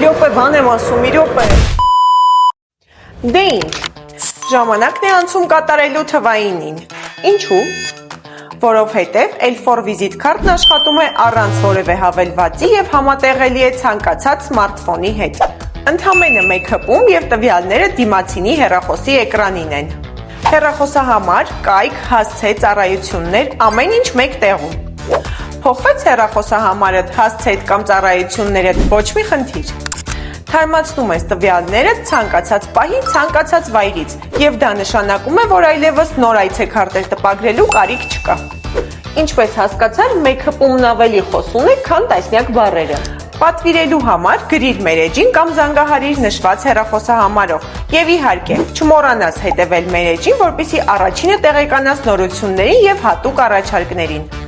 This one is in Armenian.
րոպե բան եմ ասում, մի րոպե։ Դե ինչ, ժամանակն է անցում կատարելու թվայինին։ Ինչու՞։ Որովհետև L4 վիզիտ քարտն աշխատում է առանց որևէ հավելվածի եւ համատեղելի է ցանկացած սմարթֆոնի հետ։ Ընդամենը մեկ հպում եւ տվյալները դիմացինի հեռախոսի էկրանին են։ Հեռախոսահամար, կայք, հասցե, ծառայություններ, ամեն ինչ մեկ տեղում։ Փոխվեց հեռախոսահամարդ, հասցեդ կամ ծառայություններդ, ոչ մի խնդիր։ Թարմացնում ես տվյալները ցանկացած պահի, ցանկացած վայրից, եւ դա նշանակում է, որ այլևս նոր այցեքարտեր տպագրելու կարիք չկա։ Ինչպես հասկացար, մեկ հպումն ավելի խոսուն է, քան տասնյակ բառերը։ Պատվիրելու համար գրիր մեր էջին կամ զանգահարիր նշված հեռախոսահամարով եւ իհարկե չմոռանաս հետեւել մեր էջին, որպեսզի առաջինը տեղեկանաս նորություններին եւ հատուկ առաջարկներին։